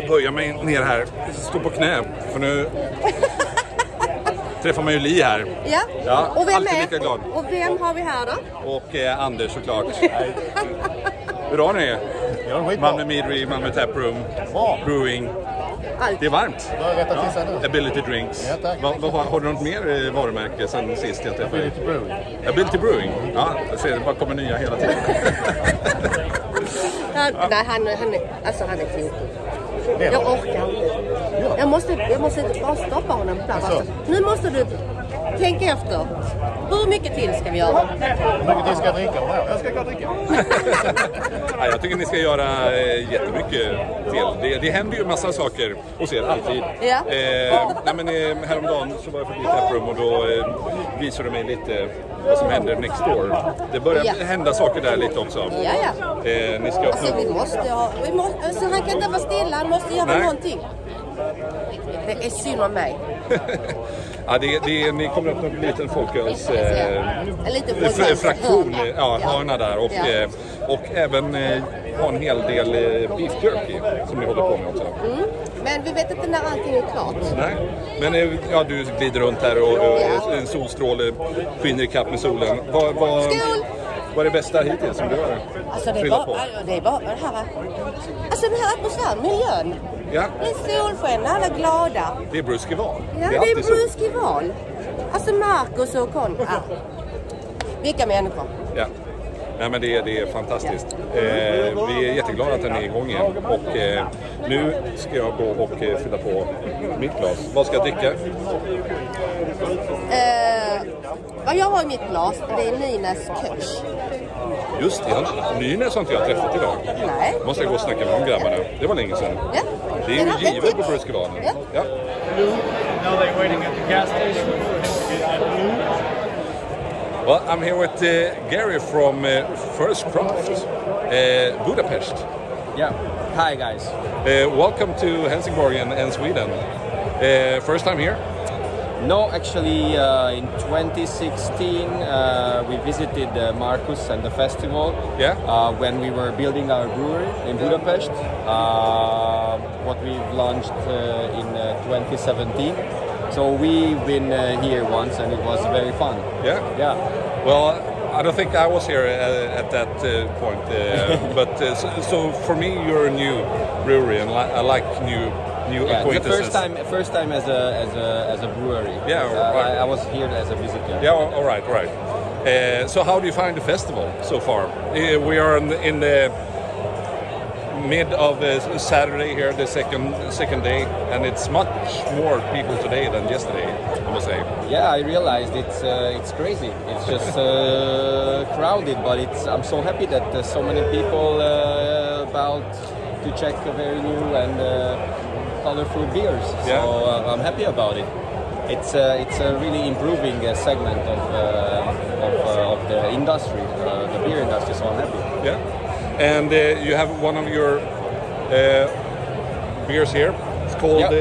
böja mig ner här. Stå på knä. För nu träffar man ju Li här. Ja. Och vem alltid är? lika glad. Och vem har vi här då? Och Anders såklart. Hur har ni? Malmö Brewing, Malmö Taproom, Brewing. Allt. Det är varmt. Ja. Ability Drinks. Ja, tack. Har du något mer varumärke sen sist jag träffade dig? Ability Brewing. Ability Brewing? Ja, jag ser det bara kommer nya hela tiden. Nej, han är klok. Jag orkar inte. Jag måste bara stoppa honom där. Alltså. Nu måste du tänka efter. Hur mycket till ska vi göra? Hur mycket till ska jag dricka? Jag ska dricka. Ja, jag tycker ni ska göra jättemycket till. Det händer ju massa saker hos er, alltid. Ja. Häromdagen så var jag förbi Taproom och då visade du mig lite vad som händer next door. Det börjar hända saker där lite också. Ja. Ni ska Alltså vi måste alltså, han kan inte vara stilla, han måste göra någonting. Det är synd om mig. Ja, ni kommer att öppna en liten folköls En liten fraktion, hörna där och även ha en hel del beef jerky som ni håller på med också. Men vi vet inte när allting är klart. Nej, men du glider runt här och en solstråle skiner i kapp med solen. Vad är det bästa hittills som du har trillat på? Det är bara det här. Alltså den här atmosfären, miljön. Ja. Det är solsken, alla är glada. Det är Brewskival. Ja, det är Brewskival. Alltså Marcus och Con. Vilka människor. Ja. Nej, men det är fantastiskt. Vi är jätteglada att den är igång igen. Och nu ska jag gå och fylla på mitt glas. Vad ska jag dricka? Vad jag har i mitt glas, det är Ninas Köch. Just det, Nynäs har inte jag träffat idag. Nej. Måste jag gå och snacka med de grabbarna. Det var länge sedan. Ja. Det är ju givet på Brewskivalen. Ja. Now they're waiting at the gas station. Well, I'm here with Geri from First Craft, Budapest. Yeah. Hi guys. Welcome to Helsingborg and Sweden. First time here? No, actually, in 2016 we visited Marcus and the festival. Yeah. When we were building our brewery in Budapest. What we've launched in 2017. So we've been here once, and it was very fun. Yeah. Yeah. Well, I don't think I was here at that point, but so for me, you're a new brewery, and I like new acquaintances. The first time as a brewery. Yeah, right. I was here as a visitor. Yeah, all right. So how do you find the festival so far? We are in the mid of Saturday here, the second day, and it's much more people today than yesterday, I must say. Yeah, I realized it's crazy. It's just crowded, but I'm so happy that so many people about to check a very new and colorful beers. Yeah. So I'm happy about it. It's a really improving segment of the industry, the beer industry. So I'm happy. Yeah. And you have one of your beers here. It's called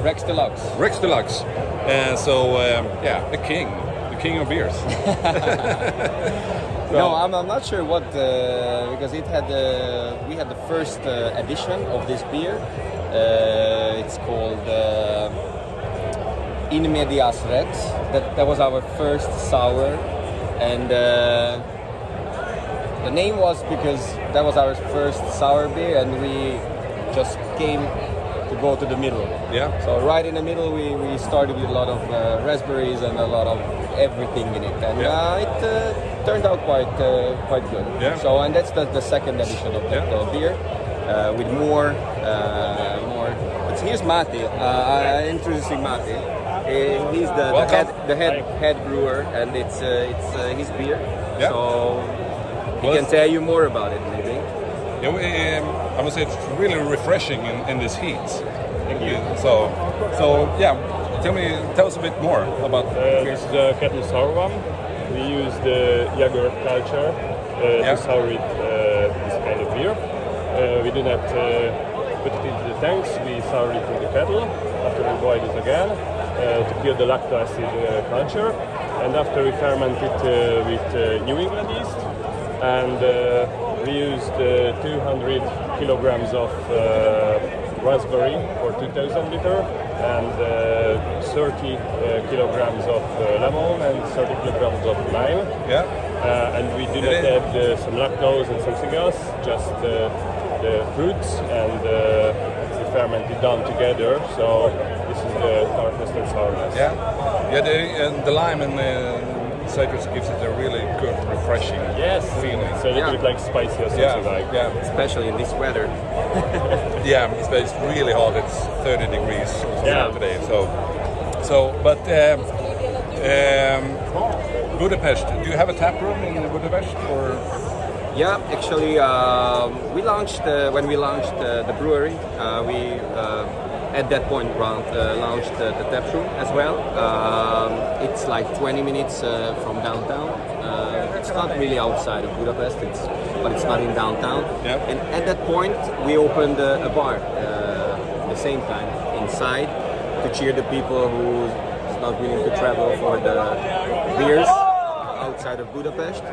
Rex Deluxe. Rex Deluxe. The king of beers. No, I'm not sure what because it had we had the first edition of this beer. It's called In Medias Rex. That was our first sour, and the name was because that was our first sour beer, and we just came to go to the middle. Yeah. So right in the middle, we started with a lot of raspberries and a lot of everything in it, and it turned out quite good. Yeah. So and that's the second edition of the beer with more. Here's Matti. Introducing Matti. He's the head brewer, and it's his beer. Yeah. So he can tell you more about it, maybe. Yeah, I must say it's really refreshing in this heat. Thank you. So tell us a bit more about. This is the kettle sour one. We use the Jager culture to sour it, this kind of beer. We do not put it into the tanks. We sour it in the kettle. After we boil it again to kill the lactic acid culture, and after we ferment it with New England yeast, and we used 200 kilograms of raspberry for 2,000 liter and 30 kilograms of lemon and 30 kilograms of lime. Yeah. And we do not add some lactose and something else, just the fruits, and we ferment it down together. So this is the tartness and sourness. Yeah. The lime and citrus gives it a really good, refreshing feeling. It's a little bit like spicy or something like. Yeah. Especially in this weather. Yeah, it's really hot. It's 30 degrees today. But Budapest. Do you have a tap room in Budapest, or? Yeah, actually, when we launched the brewery, we at that point launched the tap room as well. It's like 20 minutes from downtown. It's not really outside of Budapest, but it's not in downtown. Yeah. And at that point, we opened a bar at the same time inside to cheer the people who is not willing to travel for the beers outside of Budapest.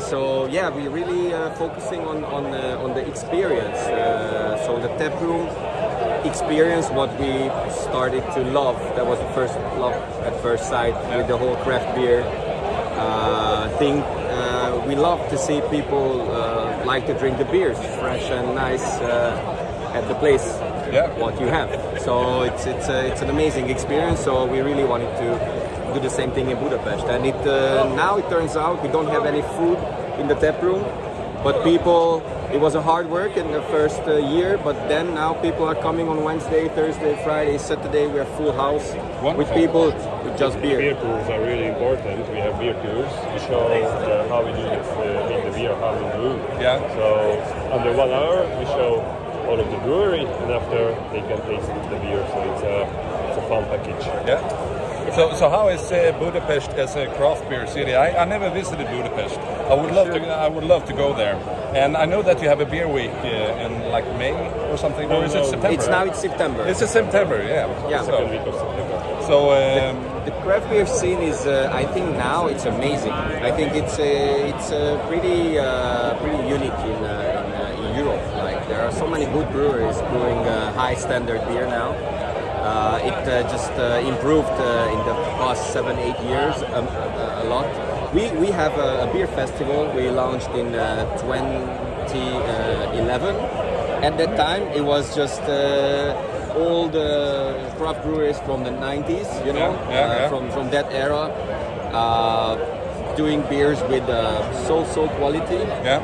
So yeah, we're really focusing on the experience. So the tap room experience, what we started to love. That was the first love at first sight with the whole craft beer thing. We love to see people like to drink the beers fresh and nice at the place. What you have. So it's an amazing experience. So we really wanted to do the same thing in Budapest, and now it turns out we don't have any food in the tap room, but people, it was a hard work in the first year, but then now people are coming on Wednesday, Thursday, Friday, Saturday. We have full house with people with just beer. Beer tours are really important. We have beer tours to show how we do this, make the beer, how we brew. Yeah. So under 1 hour we show all of the brewery, and after they can taste the beer. So it's a fun package. Yeah. So how is Budapest as a craft beer city? I never visited Budapest. I would love to go there. And I know that you have a beer week in like May or something. Or is it September? It's September. It's September, yeah. Second week of September. So the craft beer scene is, I think now it's amazing. I think it's pretty unique in Europe. Like there are so many good breweries brewing high standard beer now. It just improved in the past 7-8 years a lot. We have a beer festival we launched in 2011. At that time, it was just all the craft breweries from the 90s, you know, from that era, doing beers with so quality. Yeah.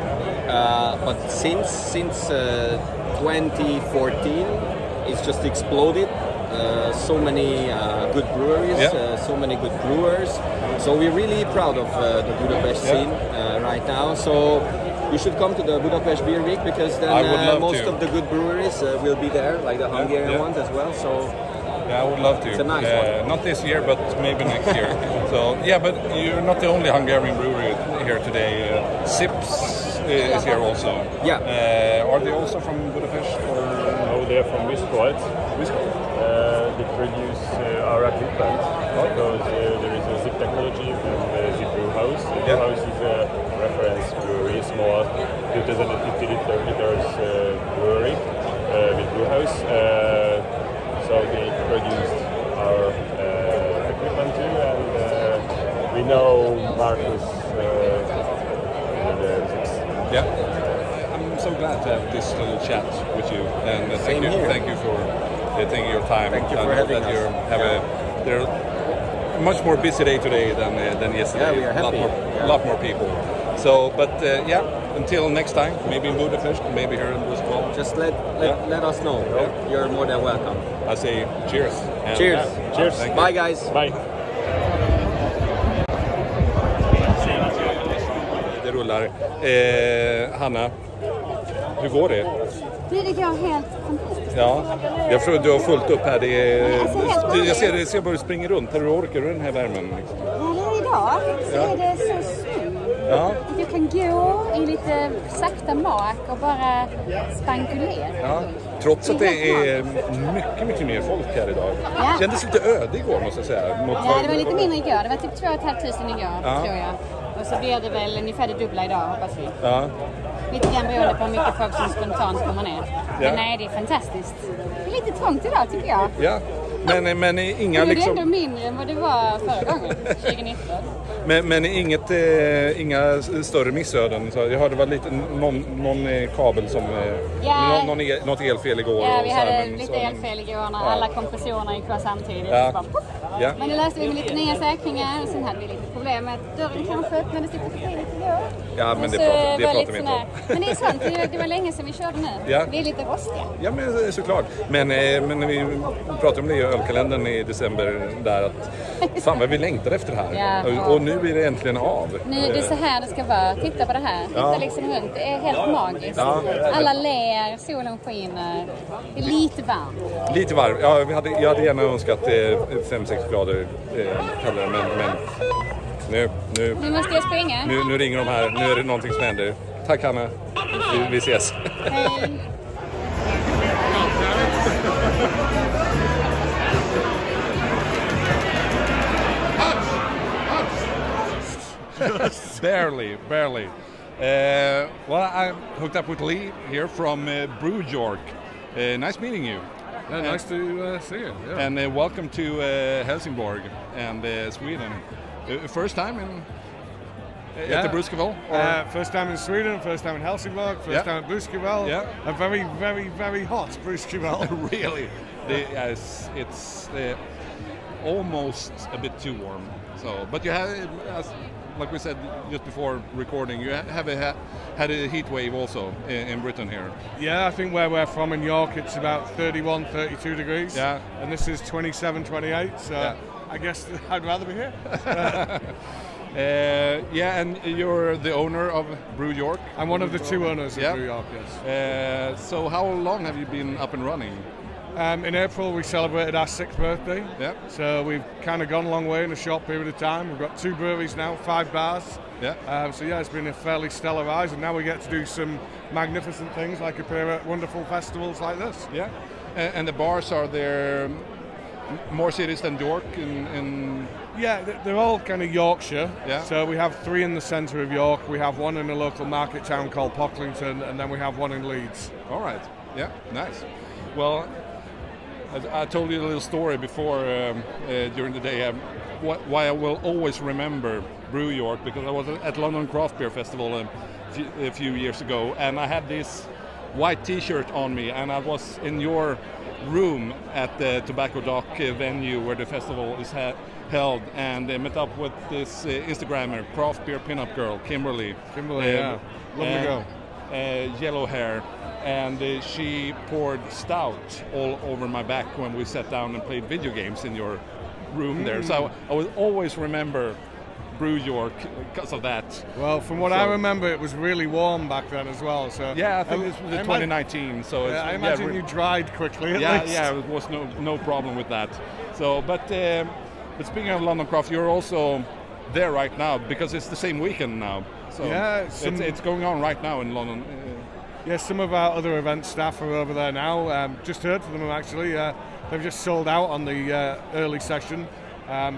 But since 2014, it's just exploded. So many good breweries, so many good brewers. So we're really proud of the Budapest scene right now. So you should come to the Budapest Beer Week, because then most of the good breweries will be there, like the Hungarian ones as well. So I would love to. It's a nice one. Not this year, but maybe next year. So but you're not the only Hungarian brewery here today. Sips is here also. Yeah. Are they also from Budapest? Or? No, they are from Skål. They produce our equipment, because there is a Zip technology and Zip Brew House. The Brew House is a reference brewery, small 2,050 liters brewery with Brew House. So they produced our equipment too, and we know Marcus. I'm so glad to have this little chat with you, and thank you for taking your time. Thank you for having us. They're much more busy day today than yesterday. Yeah, we are happy. A lot more people. So, but until next time, maybe in Budapest, maybe here in Brewskivalen. Just let us know. You're more than welcome. I say cheers. Cheers. Cheers. Bye guys. Bye. Det rullar. Hanna, hur går det? Det går helt fantastiskt. Ja, jag tror du har fullt upp här. Jag ser bara du springer runt. Hur orkar du den här värmen? Liksom? Idag så är det så snyggt. Ja. Jag kan gå i lite sakta mak och bara spankulera. Ja. Trots att det är mycket mer folk här idag. Ja. Kändes lite öde igår, måste jag säga. Det var lite mindre igår. Det var typ 2 500 igår, tror jag. Och så blir det väl ungefär det dubbla idag, hoppas vi. Ja. Lite grann beroende på hur mycket folk som spontant kommer ner. Men nej, det är fantastiskt. Det är lite trångt idag tycker jag. Ja, men inga Men det är liksom... ändå mindre än vad det var förra gången, 2019. Men inga större missöden. Så jag hörde det var lite någon kabel som... något elfel igår. Ja, vi och så hade här, men lite så, elfel igår när alla kompressorerna gick kvar samtidigt. Ja. Bara, ja. Men det löste vi med lite nya säkringar och sen hade vi lite problem med att dörren kanske öppnades lite för tidigt igår. Ja, men det så pratar vi lite inte om. sådär. Men det är sant, det var länge sedan vi körde nu. Ja. Vi är lite rostiga. Ja, men såklart. Men när vi pratade om det i ölkalendern i december där att fan vad vi längtar efter det här. Ja. Och nu är det äntligen av. Nu är det så här det ska vara. Titta på det här. Titta liksom runt. Det är helt magiskt. Ja. Alla ler, solen skiner. Det är lite varmt. Lite varmt. Ja, jag hade gärna önskat 5-6 grader kallare, men nu måste jag springa. Nu ringer de här. Nu är det någonting som händer. Tack Hanna. Vi ses. Hej. barely. Well, I hooked up with Lee here from Brew York. Nice meeting you. Yeah, nice to see you. Yeah. And welcome to Helsingborg and Sweden. First time at the Brewskival? First time in Sweden, first time in Helsingborg, first time at Brewskival. Yeah. A very, very, very hot Brewskival. Really? It's almost a bit too warm. So, but you have, like we said just before recording, you have had a heat wave also in Britain here. Yeah, I think where we're from in York, it's about 31, 32 degrees. Yeah. And this is 27, 28. So I guess I'd rather be here. And you're the owner of Brew York? I'm one of the two owners of Brew York, yes. So how long have you been up and running? In April we celebrated our 6th birthday. Yeah. So we've kind of gone a long way in a short period of time. We've got 2 breweries now, 5 bars. Yeah. So it's been a fairly stellar rise, and now we get to do some magnificent things like appear at wonderful festivals like this. Yeah. And the bars, are there more cities than York in Yeah, they're all kind of Yorkshire. Yeah. So we have 3 in the centre of York. We have 1 in a local market town called Pocklington, and then we have 1 in Leeds. All right. Yeah. Nice. Well, I told you a little story before during the day. Why I will always remember Brew York, because I was at London Craft Beer Festival a few years ago, and I had this white T-shirt on me, and I was in your room at the Tobacco Dock venue where the festival is held, and met up with this Instagrammer, craft beer pinup girl, Kimberly. Yeah, lovely girl. Yellow hair, and she poured stout all over my back when we sat down and played video games in your room there. So I will always remember Brew York because of that. Well, from what I remember, it was really warm back then as well. So yeah, I think it was 2019. So I imagine you dried quickly. At least. Yeah, it was no problem with that. So, but speaking of London Craft, you're also there right now because it's the same weekend now. So yeah, it's going on right now in London. Yes, some of our other event staff are over there now. Just heard from them actually. They've just sold out on the early session.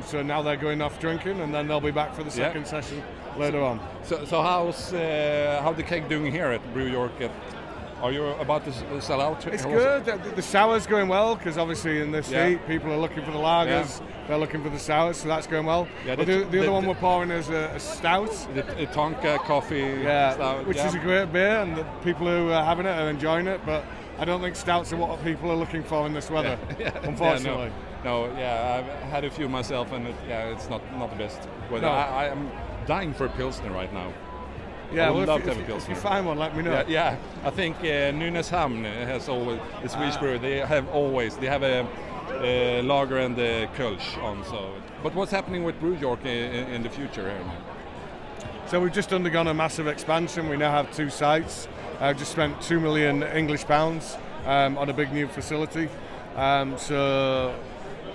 So now they're going off drinking, and then they'll be back for the second session later on. So how's the keg doing here at Brew York? Are you about to sell out? It's good. The sour's going well because obviously in this heat, people are looking for the lagers. Yeah. They're looking for the sours, so that's going well. Yeah, but the other one we're pouring is a stout. The Tonka coffee stout. Which is a great beer, and the people who are having it are enjoying it. But I don't think stouts are what people are looking for in this weather, unfortunately. No, I've had a few myself, and it's not the best. Well, no. I am dying for a Pilsner right now. Yeah, if you find one, let me know. Yeah, I think Nynäshamn has always the Swedish brewery. They have a lager and the Kölsch on. So, but what's happening with Brew York in the future here? So we've just undergone a massive expansion. We now have 2 sites. I've just spent £2 million English pounds on a big new facility. So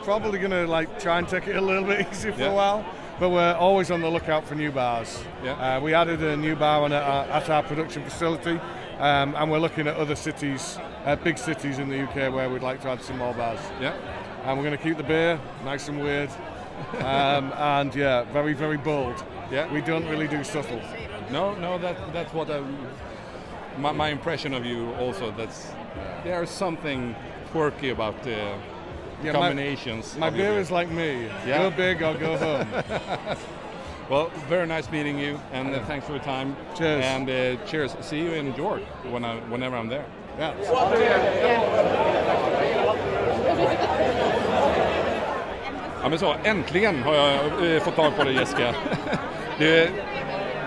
probably going to try and take it a little bit easy for a while. But we're always on the lookout for new bars. Yeah. We added a new bar at our production facility, and we're looking at other cities, big cities in the UK where we'd like to add some more bars. Yeah. And we're going to keep the beer nice and weird, and very, very bold. Yeah. We don't really do subtle. No, that's what my impression of you also. there's something quirky about the combinations. My beer is like me. Yeah. Go big or go home. Well, very nice meeting you, and thanks for your time. Cheers. And cheers. See you in York whenever I'm there. Yeah. Ja, men så, äntligen har jag fått tag på det, Jessica.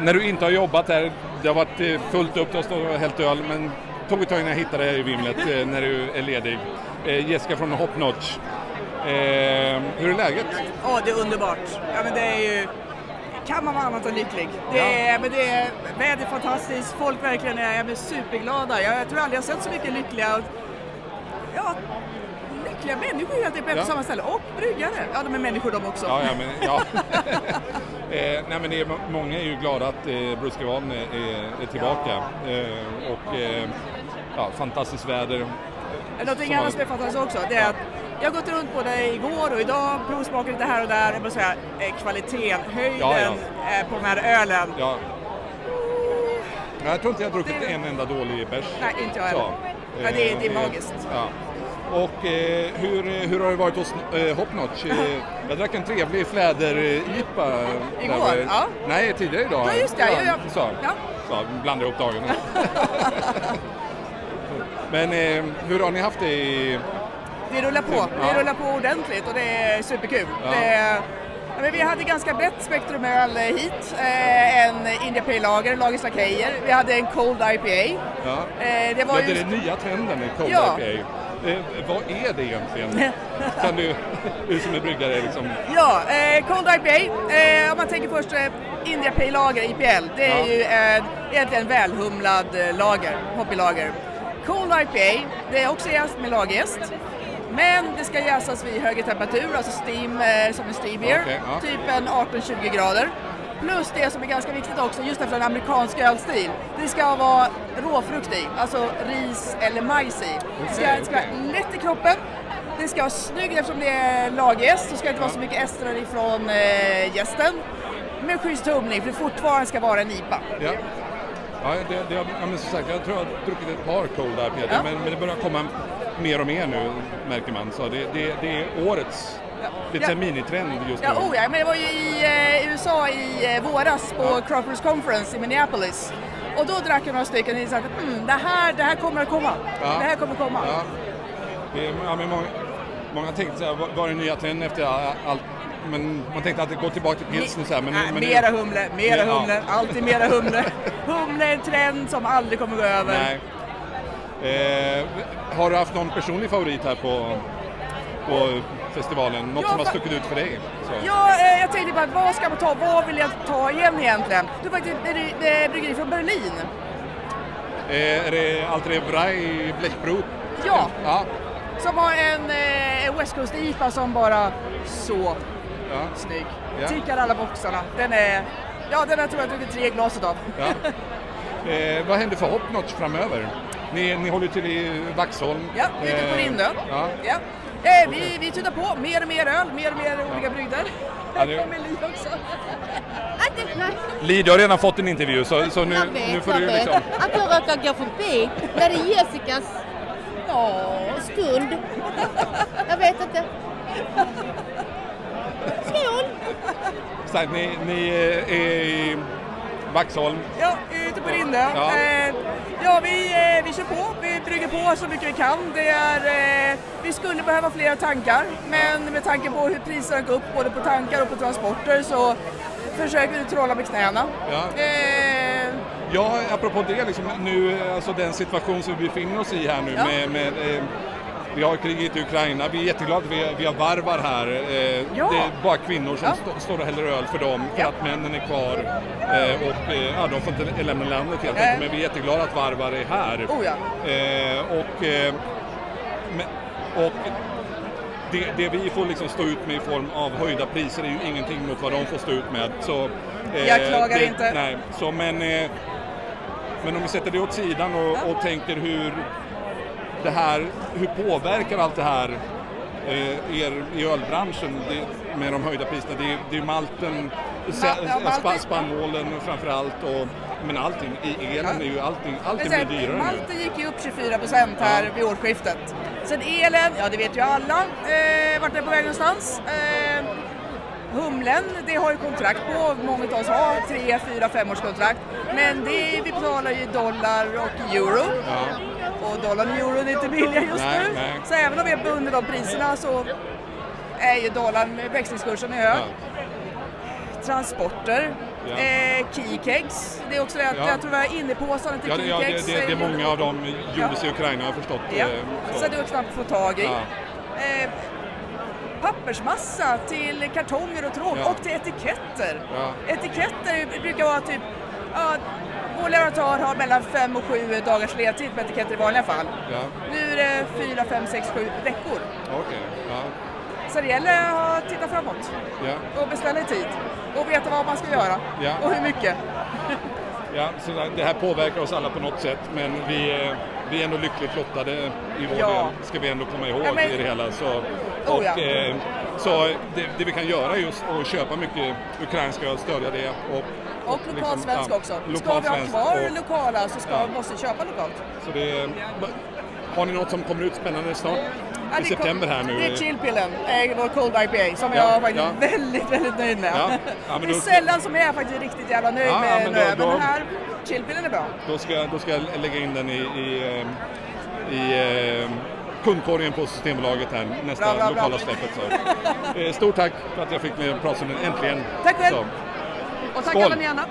När du inte har jobbat här, det har varit fullt upp, och stått och hällt öl, men tog ett tag innan jag hittade dig i vimlet när du är ledig. Jessica från Hop Notch. Hur är läget? Ja, det är underbart. Ja, men det är ju... Kan man vara annat än lycklig. Men det är vädret fantastiskt, folk verkligen är superglada. Jag tror aldrig jag sett så mycket lyckliga människor helt enkelt på ett och samma ställe. Och bryggare. Ja, de är människor de också. Ja. Nej, men det är, många är ju glada att Brewskivalen är tillbaka. Fantastiskt väder. Någonting annat som är fantastiskt också, det är att jag har gått runt på det igår och idag, provsmakar lite här och där. Jag måste säga, kvaliteten, höjden på de här ölen. Ja. Jag tror inte jag har druckit en enda dålig bärs. Nej, inte jag heller. Det är magiskt. Ja. Och hur har det varit hos Hop Notch? Jag drack en trevlig fläder-IPA. Igår? Ja. Nej, tidigare idag. Ja, just det. Så blandar ihop dagarna. Men hur har ni haft det i... Det rullar på. Det rullar på ordentligt och det är superkul. Ja. Men vi hade ganska brett spektrum öl hit. En India Pale Lager, Lagers Lakejer. Vi hade en Cold IPA. Ja. Det var det är den nya trenden med Cold IPA. Vad är det egentligen? Kan du som är bryggare liksom... Ja, Cold IPA. Om man tänker först India Pale Lager, IPL. Det är ju egentligen välhumlad lager, hoppy-lager. Cold IPA, det är också jäst med lagerjäst. Men det ska jäsas vid högre temperatur, alltså steam som en steam beer. Typ en 18-20 grader. Plus det som är ganska viktigt också, just efter en amerikansk ölstil. Det ska vara råfrukt i, alltså ris eller majs i. Det ska vara lätt i kroppen. Det ska vara snyggt eftersom det är lagerjäst. Så ska det inte vara så mycket ester ifrån jästen. Med schysst humling, för det fortfarande ska vara en IPA. Ja. Men som sagt, jag tror jag har druckit ett par Cold IPA, men det börjar komma mer och mer nu, märker man. Så det är årets, lite minitrend just nu. Men det var ju i USA i våras på Crafters Conference i Minneapolis. Och då drack jag några stycken och sa att det här kommer att komma. Ja. Det här kommer att komma. Ja. Men många tänkte så här, vad är den nya trenden efter allt? Men man tänkte att det går tillbaka till pilsen så här. Mera humle, alltid mera humle. Humle är en trend som aldrig kommer gå över. Nej. Har du haft någon personlig favorit här på festivalen? Något som har stuckit ut för dig? Så. Ja, jag tänkte bara, vad ska man ta? Vad vill jag ta igen egentligen? Det är faktiskt bryggeri från Berlin. Är det Altre Brei Blechbrot? Ja. Som har en West Coast IPA som bara så snygg. Tickar alla boxarna. Den har tror jag druckit 3 glas av. Ja. Vad händer för Hop Notch framöver? Ni håller till i Vaxholm. Ja, ute på Rindö. Ja. Vi tutar på mer och mer öl, mer och mer olika brygder. Här kommer Li också. Li, du har redan fått en intervju, så nu får du liksom... Att jag råkar gå förbi när det är Jessicas stund. Jag vet inte. Skål! Så ni är i Vaxholm? Ja, ute på Rindö. Vi kör på. Vi brygger på så mycket vi kan. Vi skulle behöva flera tankar, men med tanke på hur priserna går upp både på tankar och på transporter så försöker vi trolla med knäna. Ja, apropå det, liksom, nu, alltså den situation som vi befinner oss i här nu med vi har kriget i Ukraina, vi är jätteglada att vi har varvar här. Det är bara kvinnor som står och häller öl för dem, för att männen är kvar och de får inte lämna landet helt enkelt, men vi är jätteglada att varvar är här. Och det vi får liksom stå ut med i form av höjda priser är ju ingenting mot vad de får stå ut med. Så, jag klagar inte. Nej, så, men om vi sätter det åt sidan och tänker hur påverkar allt det här er i ölbranschen med de höjda priserna? Det är malten, spannmålen framförallt, men allting. I elen är ju allting blir dyrare. Malten gick ju upp 24% här vid årsskiftet. Sen elen, det vet ju alla, vart är på väg någonstans. Humlen, det har ju kontrakt på, många av oss har 3, 4, 5 års kontrakt. Men vi betalar ju dollar och euro. Och dollar och euro är inte billiga just nu. Nej. Så även om vi är bundna av priserna så är ju dollarn, växlingskursen är hög. Transporter, keykegs, det är också det att jag tror jag är inne på påstående till keykegs. Det är många av dem gjordes i Ukraina, har jag förstått. Så det är knappt att få tag i. Pappersmassa till kartonger och tråd och till etiketter. Etiketter brukar vara typ, vår leverantör har mellan 5 och 7 dagars ledtid på etiketter i vanliga fall. Nu är det 4, 5, 6, 7 veckor. Så det gäller att titta framåt och beställa i tid och veta vad man ska göra och hur mycket. Så det här påverkar oss alla på något sätt, men vi är ändå lyckligt lottade i vår del, ska vi ändå komma ihåg i det hela. Så det vi kan göra är just att köpa mycket ukrainska och stödja det. Och lokalsvensk också. Ska vi ha kvar lokala så måste vi köpa lokalt. Så har ni något som kommer ut spännande snart? I september här nu. Det är Chillpillen, vår Cold IPA, som jag är faktiskt väldigt, väldigt nöjd med. Det är sällan som jag är faktiskt riktigt jävla nöjd med nöje, men den här Chillpillen är bra. Då ska jag lägga in den i kundkorgen på Systembolaget här, nästa lokala släppet. Stort tack för att jag fick med prata om den äntligen. Tack själv! Och tack alla ni andra!